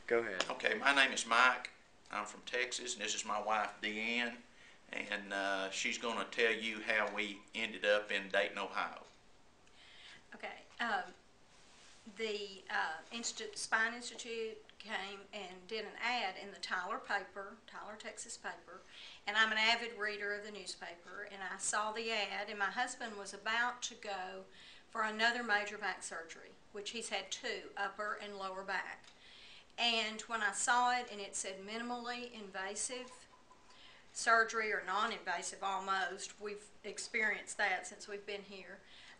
Go ahead. Okay, my name is Mike. I'm from Texas, and this is my wife, Deanne, and she's going to tell you how we ended up in Dayton, Ohio. Okay, the Spine Institute came and did an ad in the Tyler paper, Tyler, Texas paper, and I'm an avid reader of the newspaper, and I saw the ad, and my husband was about to go for another major back surgery, which he's had two, upper and lower back. And when I saw it and it said minimally invasive surgery, or non-invasive almost, we've experienced that since we've been here,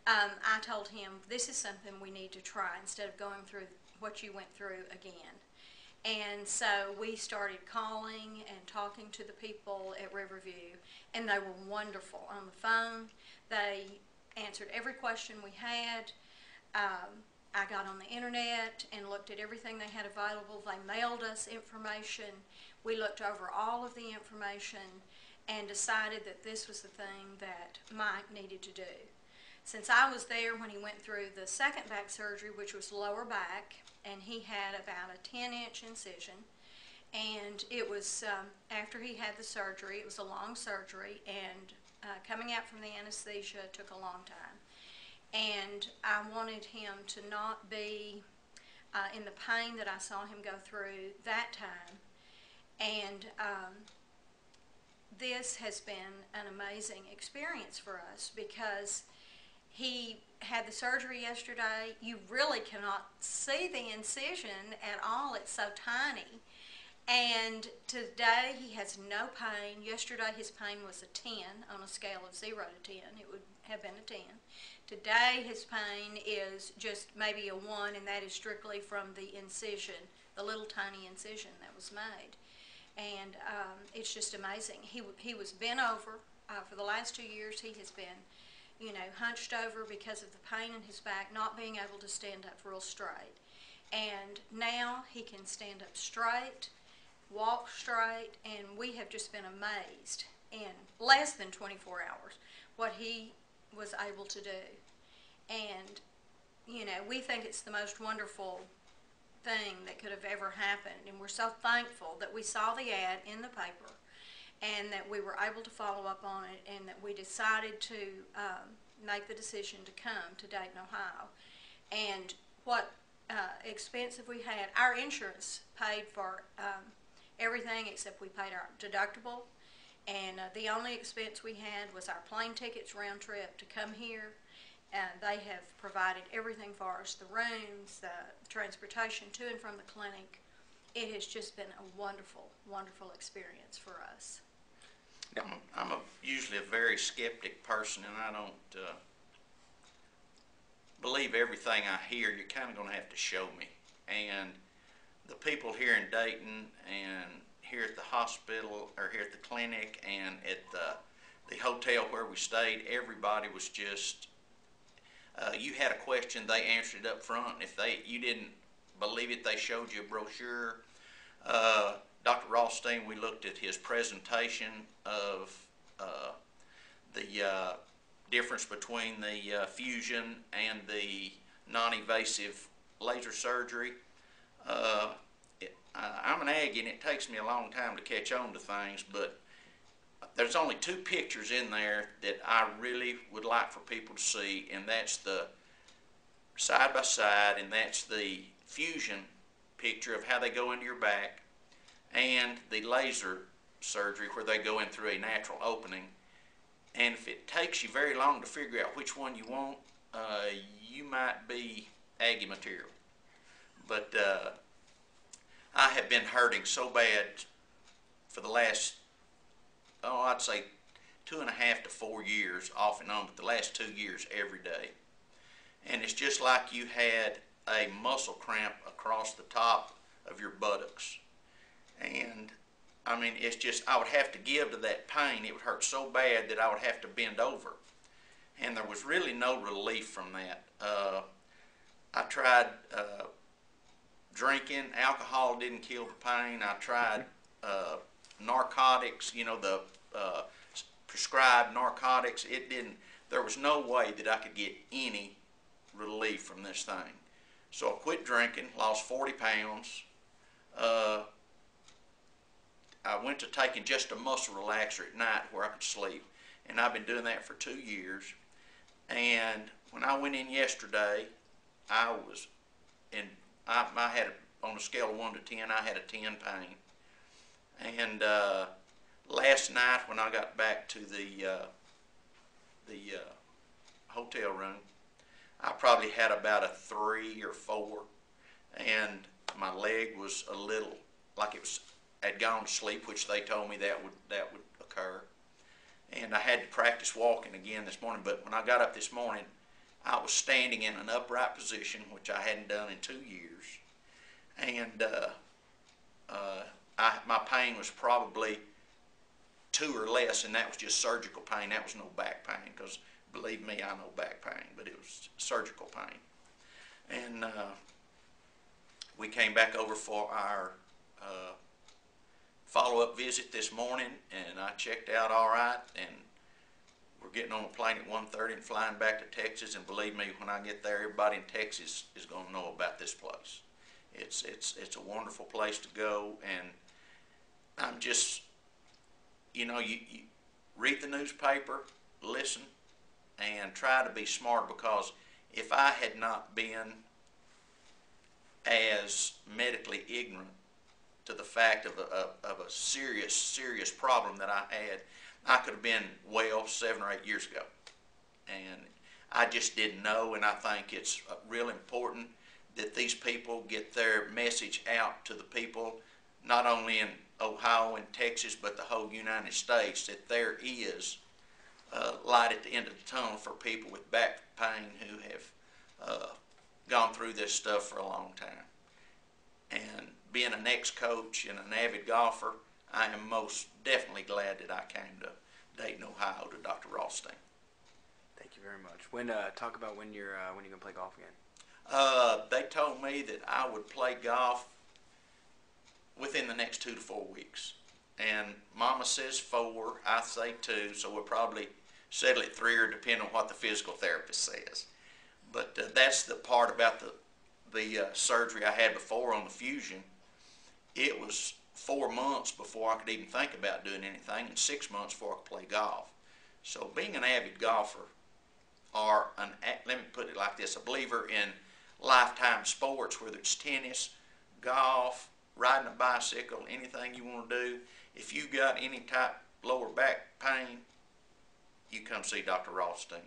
I told him, this is something we need to try instead of going through what you went through again. And so we started calling and talking to the people at Riverview, and they were wonderful on the phone. They answered every question we had. I got on the internet and looked at everything they had available. They mailed us information. We looked over all of the information and decided that this was the thing that Mike needed to do. Since I was there when he went through the second back surgery, which was lower back, and he had about a 10-inch incision, and it was after he had the surgery, it was a long surgery, and coming out from the anesthesia took a long time. And I wanted him to not be in the pain that I saw him go through that time. And this has been an amazing experience for us, because he had the surgery yesterday. You really cannot see the incision at all. It's so tiny. And today he has no pain. Yesterday his pain was a 10 on a scale of 0 to 10. It would have been a 10. Today his pain is just maybe a 1, and that is strictly from the incision, the little tiny incision that was made. And it's just amazing. He was bent over. For the last 2 years he has been, you know, hunched over because of the pain in his back, not being able to stand up real straight. And now he can stand up straight, walk straight, and we have just been amazed in less than 24 hours what he was able to do. And, you know, we think it's the most wonderful thing that could have ever happened, and we're so thankful that we saw the ad in the paper and that we were able to follow up on it, and that we decided to make the decision to come to Dayton, Ohio. And what expense have we had? Our insurance paid for everything except we paid our deductible, and the only expense we had was our plane tickets round trip to come here. And they have provided everything for us, the rooms, the transportation to and from the clinic. It has just been a wonderful, wonderful experience for us. I'm usually a very skeptic person, and I don't believe everything I hear. You're kind of going to have to show me. And the people here in Dayton and here at the hospital, or here at the clinic, and at the hotel where we stayed, everybody was just, you had a question, they answered it up front. If you didn't believe it, they showed you a brochure. Dr. Rothstein, we looked at his presentation of the difference between the fusion and the non-invasive laser surgery. I'm an Aggie, and it takes me a long time to catch on to things, but there's only 2 pictures in there that I really would like for people to see, and that's the side by side, and that's the fusion picture of how they go into your back, and the laser surgery where they go in through a natural opening. And if it takes you very long to figure out which one you want, you might be Aggie material. But I have been hurting so bad for the last, I'd say 2.5 to 4 years off and on, but the last 2 years every day. And it's just like you had a muscle cramp across the top of your buttocks. And I mean, it's just, I would have to give to that pain. It would hurt so bad that I would have to bend over. And there was really no relief from that. I tried drinking. Alcohol didn't kill the pain. I tried narcotics, you know, the prescribed narcotics. It didn't, there was no way that I could get any relief from this thing. So I quit drinking, lost 40 pounds, I went to taking just a muscle relaxer at night where I could sleep, and I've been doing that for 2 years. And when I went in yesterday, I was in, I had, on a scale of 1 to 10, I had a 10 pain. And last night when I got back to the hotel room, I probably had about a 3 or 4, and my leg was a little like it was had gone to sleep, which they told me that would occur. And I had to practice walking again this morning. But when I got up this morning, I was standing in an upright position, which I hadn't done in 2 years, and my pain was probably 2 or less, and that was just surgical pain. That was no back pain, because believe me, I know back pain, but it was surgical pain. And we came back over for our follow-up visit this morning, and I checked out all right, and we're getting on a plane at 1:30 and flying back to Texas. And believe me, when I get there, everybody in Texas is going to know about this place. It's a wonderful place to go, and I'm just, you read the newspaper, listen, and try to be smart, because if I had not been as medically ignorant to the fact of a serious problem that I had, I could have been well 7 or 8 years ago. And I just didn't know, and I think it's real important that these people get their message out to the people, not only in Ohio and Texas, but the whole United States, that there is light at the end of the tunnel for people with back pain who have gone through this stuff for a long time. And being an ex-coach and an avid golfer, I am most definitely glad that I came to Dayton, Ohio, to Dr. Rothstein. Thank you very much. Talk about when you're gonna play golf again. They told me that I would play golf within the next 2 to 4 weeks. And Mama says 4, I say 2, so we'll probably settle at 3, or depend on what the physical therapist says. But that's the part about the surgery I had before on the fusion. It was 4 months before I could even think about doing anything, and 6 months before I could play golf. So being an avid golfer, or let me put it like this, a believer in lifetime sports, whether it's tennis, golf, riding a bicycle, anything you want to do, if you got any type lower back pain, you come see Dr. Rothstein.